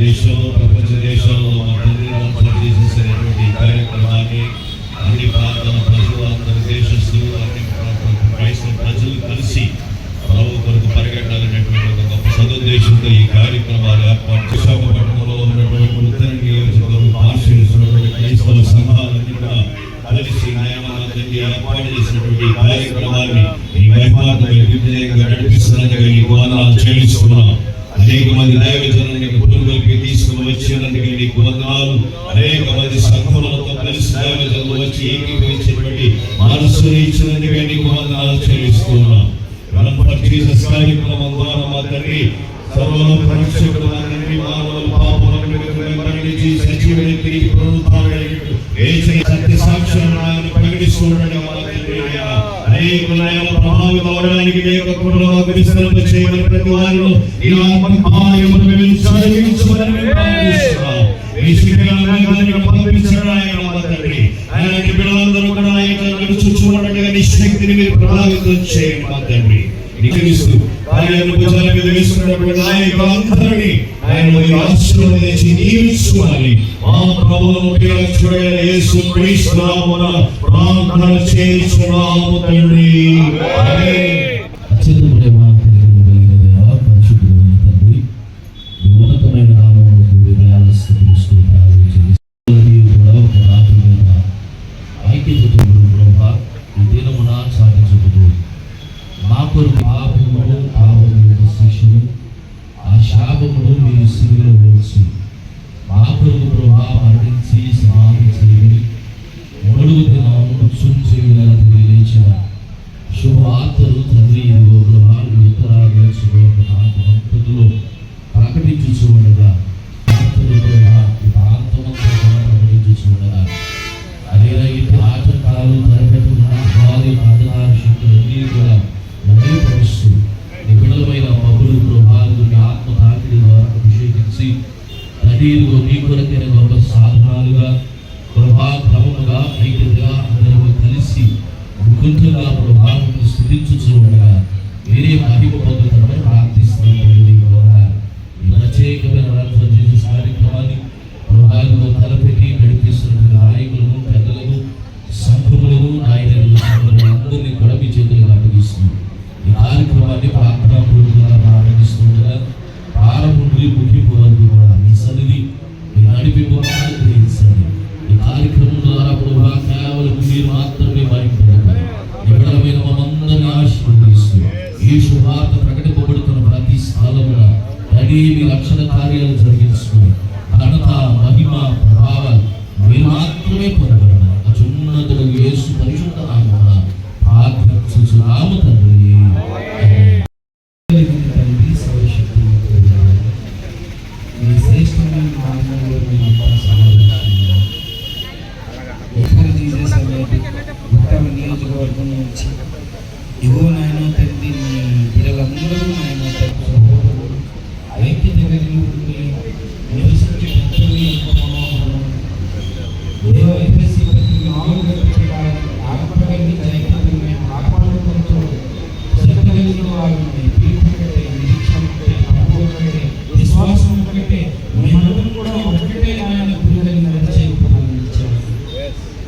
దేశంలో ప్రపంచ దేశాల్లో మా తండ్రి చేసేసినటువంటి కార్యక్రమాన్ని అన్ని ప్రాంతాల ప్రజలు అందరి దేశస్తులు అన్ని క్రైస్తవ ప్రజలు కలిసి ప్రభు కొరకు పరిగెట్టాలనేటువంటి ఒక గొప్ప సదుద్దేశంతో ఈ కార్యక్రమాలు ఏర్పాటు విశాఖపట్నంలో ఉన్నటువంటి ఉత్తర నియోజకవర్గం ఆశ్రయిస్తున్నటువంటి క్రైస్తవ సంఘాలన్నీ కూడా కలిసి ఏర్పాటు చేసినటువంటి కార్యక్రమాన్ని ఈ వైభవంగా నడిపిస్తున్నందుకు నీకు వందనాలు చెల్లిస్తున్నాం. అనేక మంది దైవజనులకు పురుగులకి తీసుకుని వచ్చినందుకు నీకు వందనాలు. అనేక మంది సంఘములతో కలిసి దైవజనులు వచ్చి ఏకీభవించినటువంటి మనస్సును ఇచ్చినందుకు నీకు వందనాలు చెల్లిస్తున్నాం. జీసస్ కార్యక్రమం ద్వారా మా తండ్రి సర్వలో పరీక్షకుడు మానవుల పాపములను మరణించి సజీవుని తిరిగి పునరుద్ధానుడైనట్టు సత్య సాక్ష్యాలను ఆయన ప్రకటిస్తున్నాడు. మా తండ్రి అనేకులైన ప్రభావితం అవడానికి విస్తరింప చేయమని ప్రతి వారిలో ఈ ఆత్మకార్యమును సాగించమని ప్రార్థిస్తున్నాం. ఈ శిక్షణను పంపించడం ఆయన మా తండ్రి ఆయనకి బిడ్డలందరూ కూడా ఆయన చూడగా నీ శక్తిని మీరు ప్రభావితం చేయండి మా తండ్రి. నికరిస్తూ ఆయన భుజాల మీద వేసుకున్నటువంటి నాయకులందరినీ ఆయన ఆశీర్వదించి దీవించుకోవాలి. మా ప్రభువును చూడగల యేసు క్రీస్తు నామమున ప్రార్థన చేస్తున్నాము తండ్రి. నీ కొరకైన గొప్ప సాధనాలుగా ప్రభాక్రమముగా ఐక్యతగా అందరూ కలిసి ముకుంటుగా ప్రభావం స్థుతించుచూ ఉండగా వేరే మహిమ పొందుతామని ప్రార్థిస్తున్నాం. ఈ ప్రత్యేకమైన జీసస్ కార్యక్రమాన్ని ప్రభావంలో తలపెట్టి నడిపిస్తున్న నాయకులను పెద్దలను సంఘములను అందరినీ కూడా మీ చేతులకు అప్పగిస్తున్నాం. ఈ కార్యక్రమాన్ని ప్రార్థనాపూర్వకంగా ప్రారంభిస్తుండగా ప్రారంభం ముగింపు వరకు కూడా మీ సన్నిధి మీ నడిపించాలని గ్రహించండి. ఈ కార్యక్రమం ద్వారా ప్రభావ కేవలం మీరు మాత్రమే భయపడతారు. నిబడమైన మనందరినీ ఆశీర్వదిస్తూ ఈ శుభార్త ప్రకటింపబడుతున్న ప్రతి స్థలమున మీ రక్షణ కార్యాలు జరిగించుకుని ఘనత మహిమ ప్రభావాలు మీరు మాత్రమే పొందగలరు. అత్యున్నతుడు యేసు పరిశుద్ధ నామమున ప్రార్థించుచున్నాము తండ్రి. ఉత్తమ నియోజకవర్గం నుంచి ఇవో నాయన తండ్రి మీ పిల్లలందరూ నాయన ఐక్యత కలిగి ఉండి నివసించే పెద్దలు ఎంతో మనోహరం. ప్రతి 4 గంటల ఆత్మకల్ని ఐక్యతను మేము కాపాడుకుంటూ శ్రద్ధ కలిగిన వారిని పీఠం కంటే నిరీక్షణ కంటే నమ్మకం కంటే విశ్వాసం కంటే మేమందరం కూడా ఒకటే ఆయన గురువులని నడిచే ఉపయోగించాము.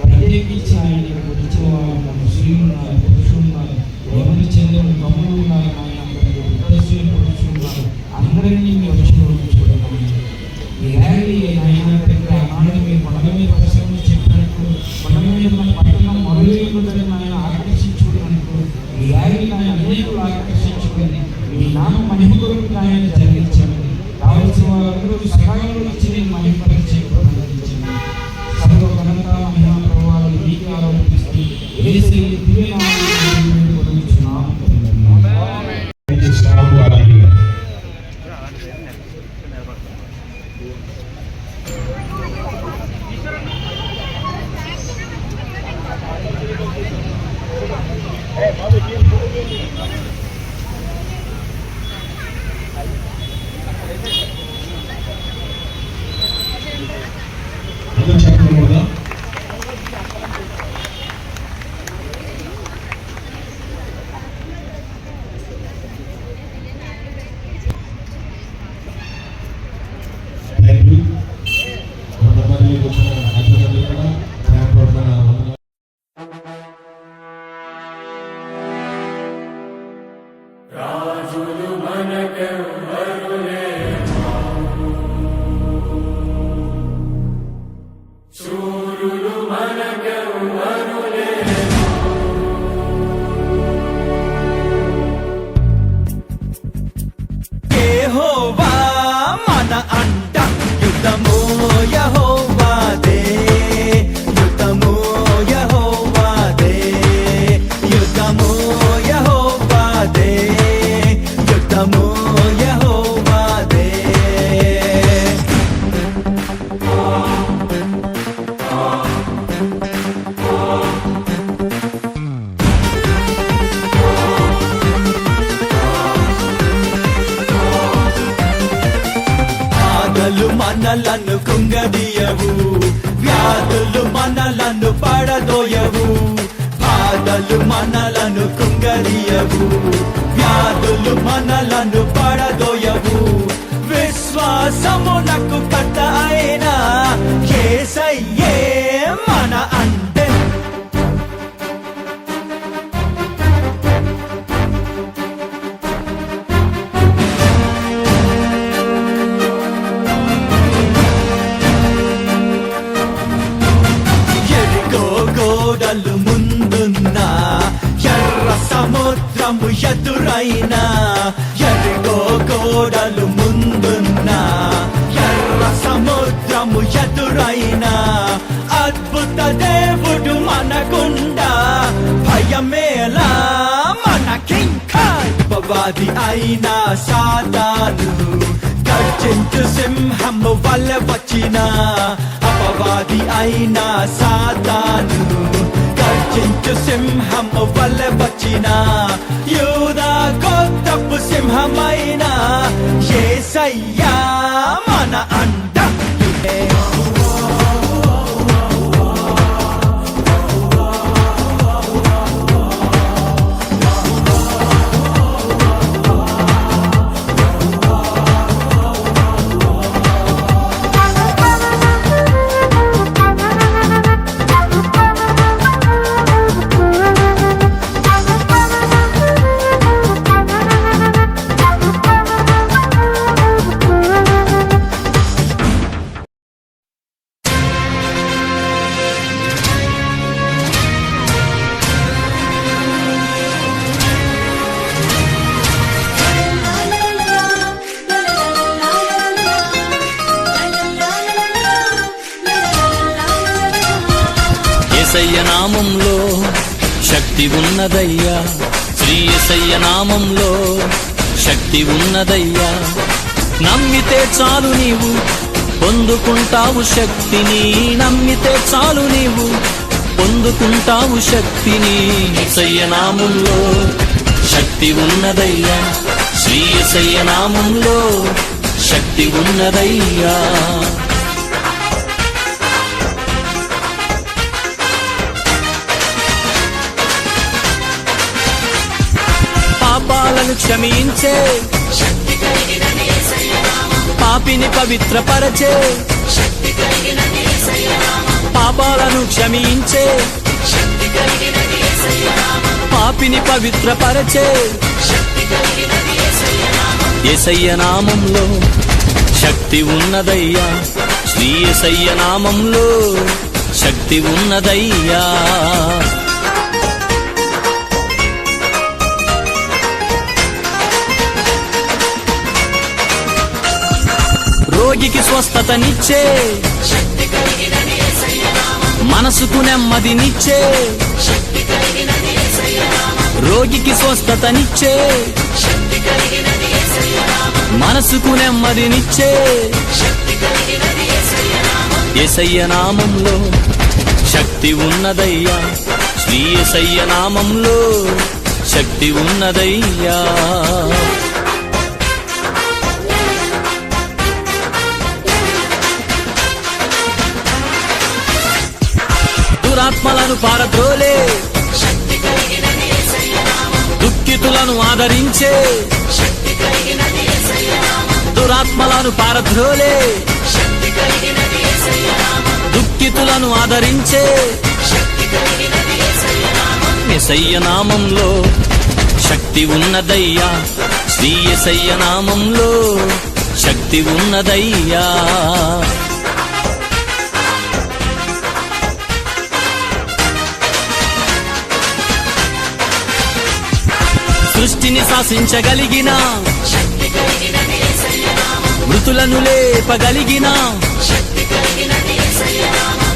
ప్రత్యేకించి ఆయన గురించి వాళ్ళు స్త్రీలు పురుషులు యెహోవా మన అంట యుద్ధము యెహోవాదే యుద్ధము యెహోవాదే యుద్ధము యెహోవాదే యుద్ధము యెహోవాదే బాధలు మనలను కుంగదీయవు వ్యాధులు మనలను పడదోయవు బాధలు మనలను కుంగదీయవు వ్యాధులు మనలను పడదోయవు విశ్వాసమునకు కర్త అయిన యేసయ్యే మన అంటే ఎరికో గోడలు ముందున్నా ఎర్ర సముద్రము ఎదురైనా ఎరికో గోడలు ముందున్నా ఎర్ర సముద్రము ఎదురైనా అద్భుత దేవుడు మనకుండా భయమేలా మనకింకా అపవాది అయినా సాతాను గర్జించు సింహము వలె వచ్చిన అపవాది అయినా సాతాను గర్జించు సింహము వలె వచ్చిన యూదా గోత్రపు సింహమైన యేసయ్యా మన అంట యేసయ్య నామంలో శక్తి ఉన్నదయ్యా శ్రీ యేసయ్య నామంలో శక్తి ఉన్నదయ్యా నమ్మితే చాలు నీవు పొందుకుంటావు శక్తిని నమ్మితే చాలు నీవు పొందుకుంటావు శక్తిని యేసయ్య నామంలో శక్తి ఉన్నదయ్యా శ్రీ యేసయ్య నామంలో శక్తి ఉన్నదయ్యా పాపాలను క్షమించే పాపిని పవిత్రపరచే పాపాలను క్షమించే పాపిని పవిత్రపరచే యేసయ్య నామంలో శక్తి ఉన్నదయ్యా శ్రీ యేసయ్య నామంలో శక్తి ఉన్నదయ్యా రోగికి స్వస్థతనిచ్చే మనసుకు నెమ్మదినిచ్చే రోగికి స్వస్థతనిచ్చే మనసుకు నెమ్మదినిచ్చే యేసయ్య నామంలో శక్తి ఉన్నదయ్యా శ్రీ యేసయ్య నామంలో శక్తి ఉన్నదయ్యా దురాత్మలను పారద్రోలే దుఃఖితులను ఆదరించే దురాత్మలను పారద్రోలే దుఃఖితులను ఆదరించే యేసయ్య నామంలో శక్తి ఉన్నదయ్యా శ్రీ యేసయ్య నామంలో శక్తి ఉన్నదయ్యా సృష్టిని శాసించగలిగిన మృతులను లేపగలిగిన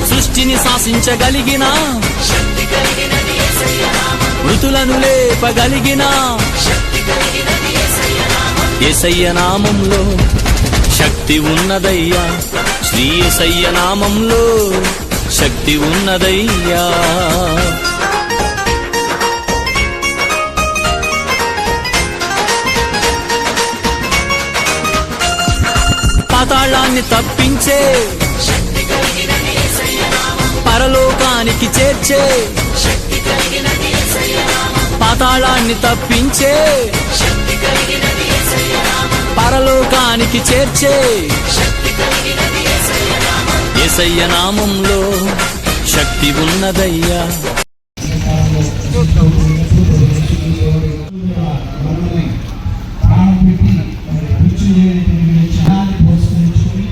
సృష్టిని శాసించగలిగిన మృతులను లేపగలిగిన యేసయ్య నామంలో శక్తి ఉన్నదయ్యా, శ్రీ యేసయ్య నామంలో శక్తి ఉన్నదయ్యా. పాతాళాన్ని తప్పించే పరలోకానికి చేర్చే, పాతాళాన్ని తప్పించే పరలోకానికి చేర్చే యేసయ్య నామంలో శక్తి ఉన్నదయ్యా. మనల్ని ప్రాణం పెట్టి మరి కూర్చు క్షణాన్ని పురస్కరించుకొని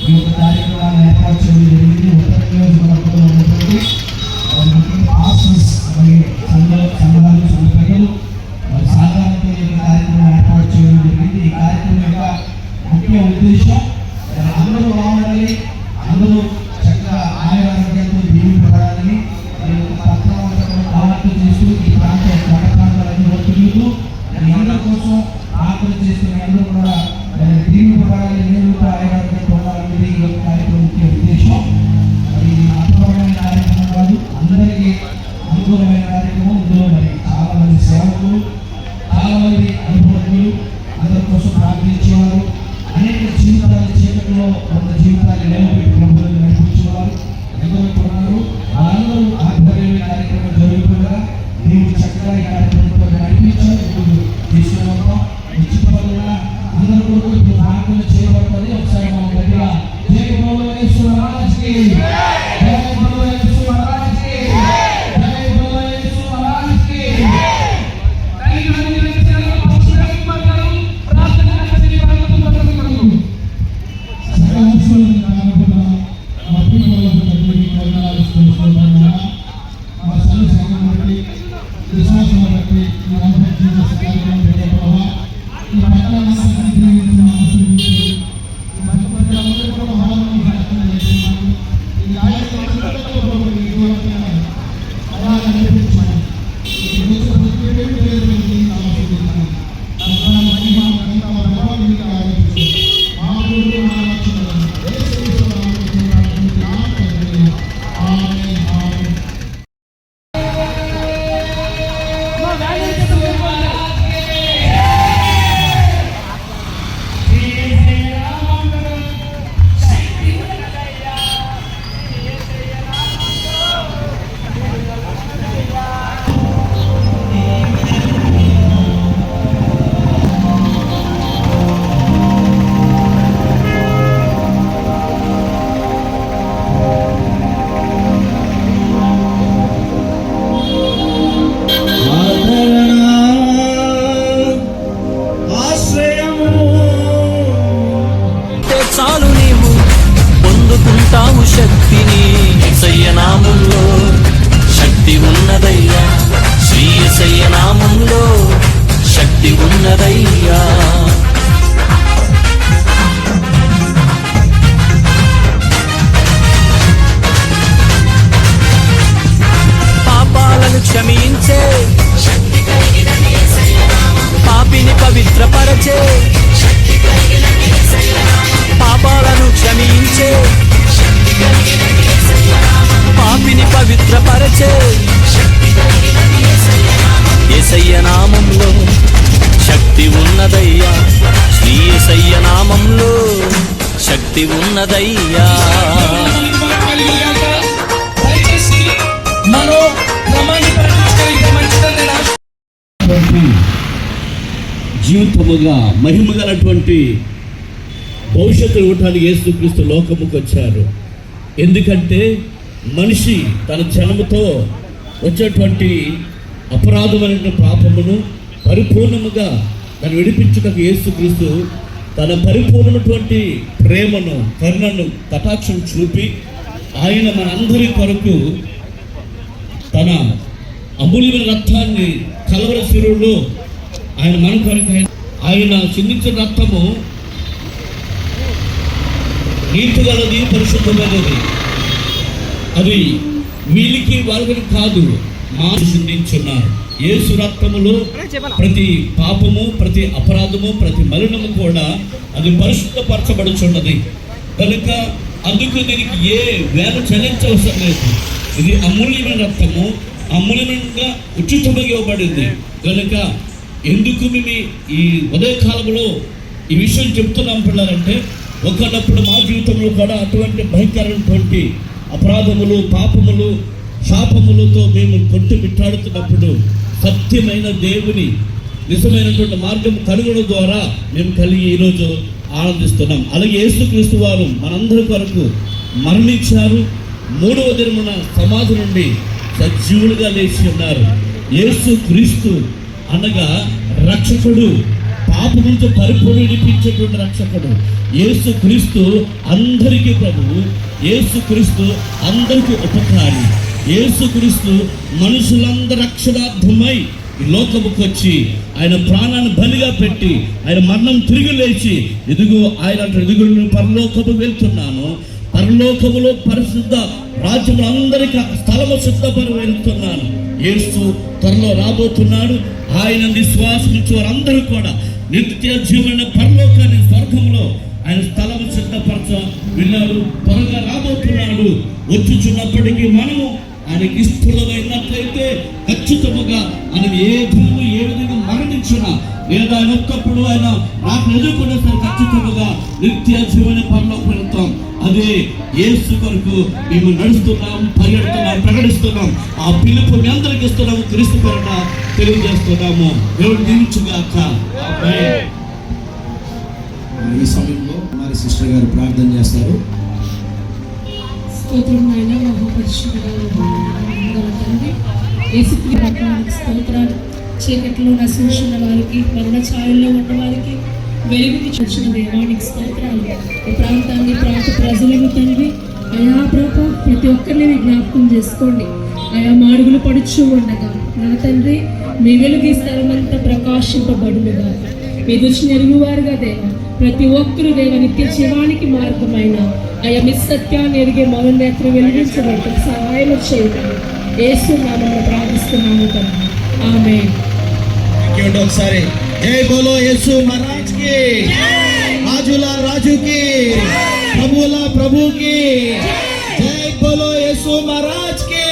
ఈ యొక్క కార్యక్రమాన్ని ఏర్పాటు చేయడం జరిగింది. ఉత్తర నియోజకవర్గంలో ఉన్నటువంటి పాస్టర్స్ మరి సంఘాలు సంఘ ప్రజలు మరి సాధారణంగా ఈ కార్యక్రమం ఏర్పాటు చేయడం జరిగింది. ఈ కార్యక్రమం యొక్క ముఖ్య ఉద్దేశం అందరూ బాగుండాలి, అందరూ చక్కగా ఆరోగ్యంతో దీవింపబడాలని ప్రార్థన చేస్తూ ఈ ప్రాంతాలన్నీ తిరుగుతూ మీ అందరి కోసం ప్రార్థన చేస్తూ అందరూ కూడా దీవింపబడాలి, నేను ఆరోగ్యంతో ఉండాలనేది ఈ యొక్క కార్యక్రమం ముఖ్య ఉద్దేశం. మరి అద్భుతమైన కార్యక్రమం కాదు, అందరికీ అనుకూలమైన కార్యక్రమం. ఇందులో మరి చాలా మంది సేవకులు, చాలా మంది అనుభవజ్ఞులు అందరి కోసం ప్రార్థించేవారు, అనేక జీవితాల చీకట్లో కొంత జీవితాన్ని నిలబెట్టి ప్రభుత్వం నడిపించేవారు ఎందరో ఉన్నారు. వాళ్ళందరూ ఆధ్వర్యంలో కార్యక్రమం జరుగుతుండగా దేవుడు చక్కగా ఈ కార్యక్రమంలో నడిపించారు. తీసుకున్నాం చుట్టుపక్కల అందరూ కూడా ఇప్పుడు ప్రార్థన చేయబడుతుంది. ఒకసారి మనం దగ్గర జై బోలో యేసు మహారాజ్కి, జై బోలో యేసు మహారాజ్కి, జై బోలో యేసు మహారాజ్కి. చాలు నీవు పొందుకుంటావు శక్తిని. యేసయ్య నామంలో శక్తి ఉన్నదయ్యా, శ్రీ యేసయ్య నామంలో శక్తి ఉన్నదయ్యా. పాపాలను క్షమించే, పాపిని పవిత్రపరచే, పాపాలను క్షమించే, పాపిని పవిత్రపరచే యేసయ్య నామంలో శక్తి ఉన్నదయ్యా, శ్రీ యేసయ్య నామంలో శక్తి ఉన్నదయ్యా. జీవితముగా మహిమ గలటువంటి భవిష్యత్తు ఇవ్వటానికి యేసుక్రీస్తు లోకముకు వచ్చారు. ఎందుకంటే మనిషి తన జన్మతో వచ్చేటువంటి అపరాధమైన పాపమును పరిపూర్ణముగా దాన్ని విడిపించుటకు యేసుక్రీస్తు తన పరిపూర్ణమైనటువంటి ప్రేమను, కరుణను, కటాక్షం చూపి ఆయన మనందరి కొరకు తన అమూల్యమైన రక్తాన్ని కలవరి శిలువలో ఆయన మన కొరకు ఆయన చిందించిన రక్తము నీతి గలది, పరిశుద్ధమైనది. అది వీళ్ళకి వాళ్ళకి కాదు, చిందించున్నారు. యేసు రక్తములో ప్రతి పాపము, ప్రతి అపరాధము, ప్రతి మలినము కూడా అది పరిశుద్ధపరచబడుచున్నది. కనుక అందుకు దీనికి ఏ వేల చెల్లించవసరం లేదు. ఇది అమూల్యమైన రక్తము, అమూల్యంగా ఉచితంగా ఇవ్వబడింది. కనుక ఎందుకు మేము ఈ ఉదయకాలంలో ఈ విషయం చెప్తున్నాం పిల్లలంటే, ఒకనప్పుడు మా జీవితంలో కూడా అటువంటి భయంకరమైనటువంటి అపరాధములు, పాపములు, శాపములతో మేము కొట్టుమిట్టాడుతున్నప్పుడు సత్యమైన దేవుని నిజమైనటువంటి మార్గం కనుగొనడం ద్వారా మేము కలిగి ఈరోజు ఆనందిస్తున్నాం. అలాగే యేసుక్రీస్తు వారు మనందరి కొరకు మరణించారు. 3వ దినమున సమాధి నుండి సజీవులుగా లేచి ఉన్నారు. యేసుక్రీస్తు అనగా రక్షకుడు, పాపం నుంచి పరిపూర్ణ విడిపించేటువంటి రక్షకుడు. యేసుక్రీస్తు అందరికీ ప్రభువు, యేసుక్రీస్తు అందరికీ ఉపకారి. యేసుక్రీస్తు మనుషులందరి రక్షణార్థమై ఈ లోకముకు వచ్చి ఆయన ప్రాణాన్ని బలిగా పెట్టి ఆయన మరణం తిరిగి లేచి ఎదుగు ఆయన ఎదుగు పరలోకము వెళ్తున్నాను, పరలోకములో పరిశుద్ధ రాజ్యము అందరికీ స్థలము సిద్ధపరి వెళ్తున్నాను. యేసు త్వరలో రాబోతున్నాడు. ఆయన విశ్వాసించే వారందరూ కూడా నిత్య జీవన పరలోకాన్ని, స్వర్గంలో ఆయన స్థలము సిద్ధపరచ విన్నారు. త్వరగా రాబోతున్నాడు. వచ్చుచున్నప్పటికీ మనము ఆయనకి ఇష్టమైనట్లయితే ఖచ్చితంగా మనం ఏ విధంగా మరణించినా లేదా ఆయన ఒక్కప్పుడు ఆయన నాకు ఎదుర్కొనే సరే ఖచ్చితంగా నిత్య జీవన పరలోకి వెళ్తాం. అదే యేసు కొరకు మేము నడుస్తున్నాం, పరిగెడుతున్నాం, ప్రకటిస్తున్నాం. ఆ పిలుపు మీ అందరికి ఇస్తున్నాము, క్రీస్తు కొరట తెలియజేస్తున్నాము. దేవుడు దీవించుగాక. ఈ సమయంలో మరి సిస్టర్ గారు ప్రార్థన చేస్తారు. స్తోత్రమైన మహాపరిశుద్ధుడైన తండ్రి, యేసుక్రీస్తునికి స్తోత్రాలు. చీకట్లో నశించిన వారికి, మరణ ఛాయల్లో ఉన్న వారికి వెలుగుకి వచ్చిన దేవానికి స్తోత్రాలు. ఈ ప్రాంతాన్ని, ప్రాంత ప్రజలను తండ్రి అయా ప్రభు ప్రతి ఒక్కరిని జ్ఞాపకం చేసుకోండి. ఆయా మాడుగులు పడుచు ఉండగా నా తండ్రి మీ వెలుగు ఈ స్థలమంతా ప్రకాశింపబడునుగా. మీ దృష్టిని ఎరుగువారుగా దేవా ప్రతి ఒక్కరు దేవ నిత్య జీవానికి మార్గమైన ఆయా సత్యాన్ని ఎరిగే మౌనేత్రం వెలిగించబట్టి సహాయం చేయండి. యేసు నామములో ప్రార్థిస్తున్నాము తండ్రి, ఆమేన్. ఒకసారి జై బోలో యేసు మహారాజ్ కి, రాజుల రాజుకి, ప్రభుల ప్రభుకి, జై బోలో యేసు మహారాజ్ కి.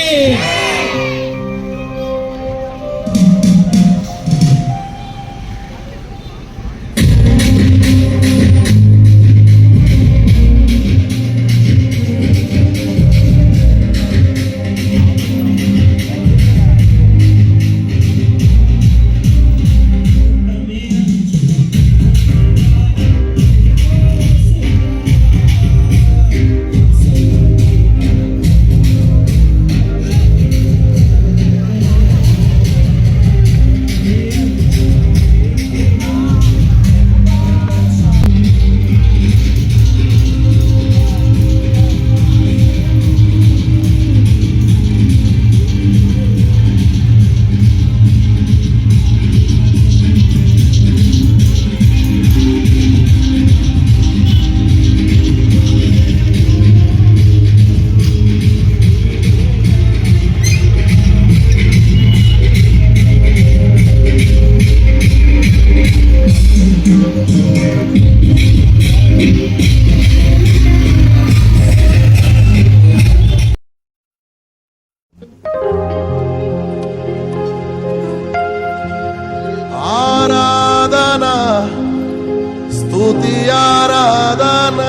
స్తుతి ఆరాధన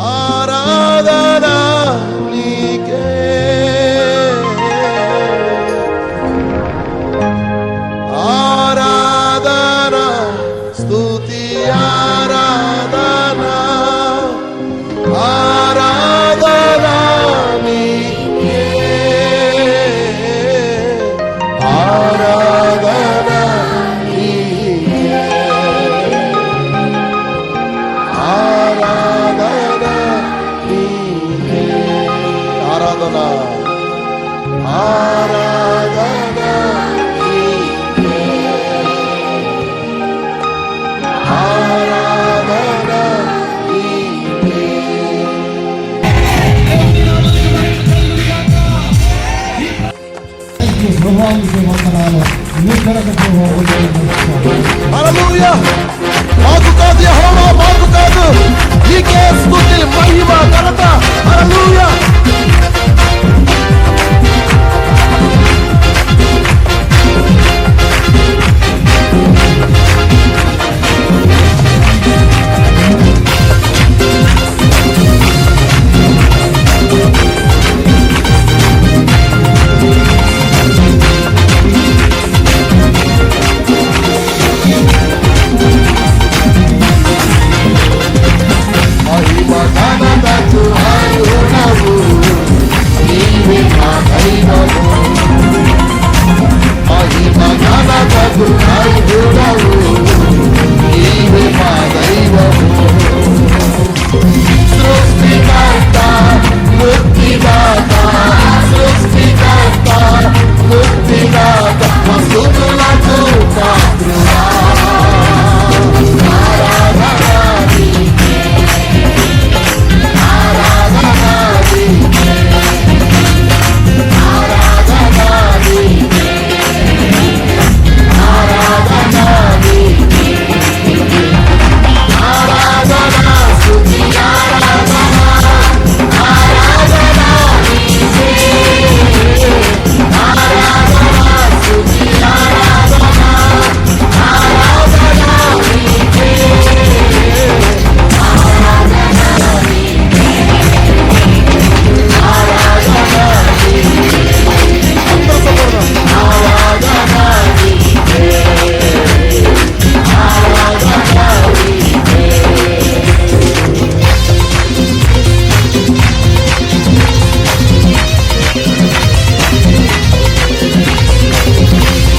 ఆరాధన నీకే ఆరాధన స్తుతి ఆరాధన ఆరాధన నీకే ఆరాధన నీకే ఆరాధన నీకే ఆరాధన ఆరాధన హల్లెలూయా. మాకు కాదు యెహోవా, మాకు కాదు, నీకే స్తుతి మహిమ ఘనత. హల్లెలూయా. మహిమ ఘనతకు అర్హుడవు, నీవే మా దైవము. మహిమ ఘనతకు అర్హుడవు, నీవే మా దైవము. సృష్టికర్త ముక్తిదాత, సృష్టికర్త ముక్తిదాత, వస్తువులకు పాత్రుడా.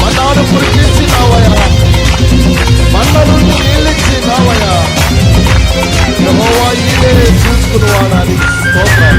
మన్నాను పురికించినావయ్యా, మన్న నుండి నీళ్ళిచ్చినావయ్యా. యెహోవా ఈయనే చూసుకునేవాడాని స్తోత్రం.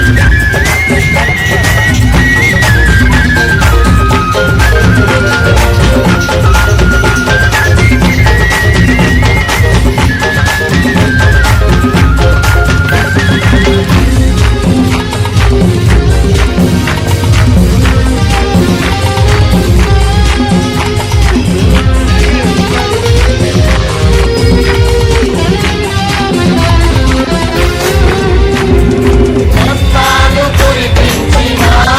మన్నాను కురిపించినావయ్యా,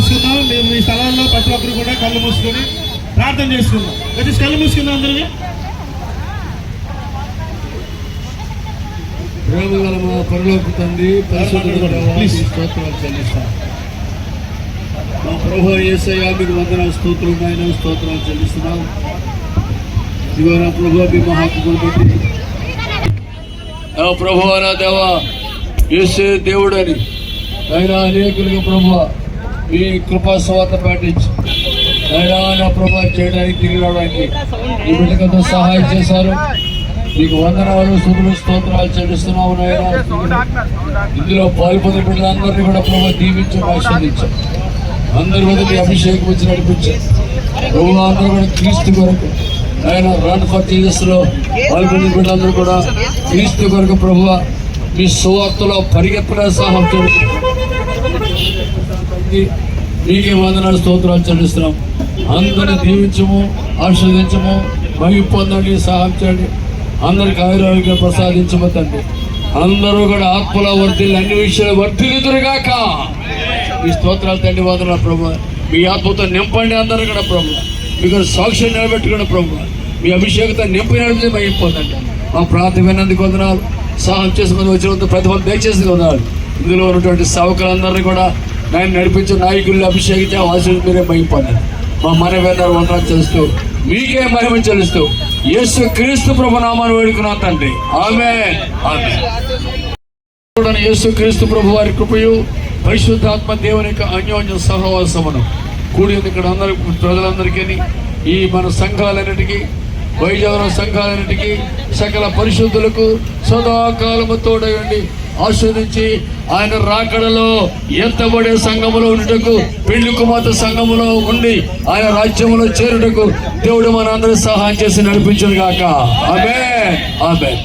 మూసుకుందాం. మీరు మీ స్థలాల్లో ప్రతి ఒక్కరు కూడా కళ్ళు మూసుకొని ప్రార్థన చేసుకుందాం. దయచేసి కళ్ళు మూసుకుందాం అందరినీ. ప్రేమగల మా పరలోక తండ్రి, పరిశుద్ధుడు స్తోత్రాలు చెల్లిస్తాం. మా ప్రభువా యేసయ్యా మీకు వందనాలు, స్తోత్రం నాయన, స్తోత్రాలు చెల్లిస్తున్నాం. ఇదిగో నా ప్రభువా మీ మహాత్ములు బట్టి నా ప్రభువా నా దేవా యేసే దేవుడని ఆయన అనేకులుగా ప్రభువా మీ కృపా స్వాత పాటించి ఆయన నా ప్రభువా చేయడానికి తిరిగి రావడానికి ఈ బిడ్డకంతా సహాయం చేశారు. మీకు వందనాలు, స్తుతులు, స్తోత్రాలు చెల్లిస్తున్నాము నాయన. ఇందులో పాల్పొందిన బిడ్డలందరినీ కూడా ప్రభు దీవించి ఆశీర్వదించారు. అందరి మీద మీ అభిషేకం వచ్చి నడిపించారు. ప్రభు అందరూ కూడా క్రీస్తు కొరకు ఆయన రన్ ఫర్ జీసస్ లో పాల్పొందిన బిడ్డలందరూ కూడా క్రీస్తు కొరకు ప్రభు మీ సువార్తలో పరిగెత్తడం సహాయం చేయండి. మీకే వందనాలు, స్తోత్రాలు చెల్లిస్తున్నాం. అందరిని దీవించము, ఆశీర్వదించము, మహిమ పొందండి, సహాయం చేయండి. అందరికి ఆయుర్వేదం ప్రసాదించబోతండి. అందరూ కూడా ఆత్మలో వర్తిల్లి అన్ని విషయాలు వర్తిల్లుదురుగాక. మీ స్తోత్రాలు తండ్రి, వందనాలు ప్రభు. మీ ఆత్మతో నింపండి అందరూ కూడా ప్రభు. మీకు సాక్ష్యం నిలబెట్టుకున్న ప్రభు. మీ అభిషేకంతో నింపి నడిపితే మహిమ పొందండి. మా ప్రార్థన విన్నందుకు వందనాలు. సహాయం చేసుకుని వచ్చినందుకు ప్రతిఫలం దయచేసి వందనాలు. ఇందులో ఉన్నటువంటి సేవకులందరినీ కూడా నేను నడిపించే నాయకుల్ని అభిషేకించే ఆశీర్వాదం మీరే మహిమ పొందండి. మా మనవేందరూ వందనాలు చేస్తూ మీకే మహిమ చెల్లిస్తూ యేసు క్రీస్తు ప్రభు నామాన్ని వేడుకున్నాం తండ్రి. ఆమేన్, ఆమేన్. యేసు క్రీస్తు ప్రభు వారి కృపయు పరిశుద్ధాత్మ దేవుని యొక్క అన్యోన్య సహవాసమును కూడి ఇక్కడ అందరి ప్రజలందరికీ ఈ మన సంఘాలన్నిటికీ వైజాగ సంఘాలన్నిటికీ సకల పరిశుద్ధులకు సదాకాలము తోడయండి ఆస్వాదించి ఆయన రాకడలో ఎత్తబడే సంఘములో ఉండుటకు పెళ్లి కుమార్తె సంఘములో ఉండి ఆయన రాజ్యములో చేరుటకు దేవుడు మన అందరూ సహాయం చేసి నడిపించును గాక. ఆమేన్, ఆమేన్.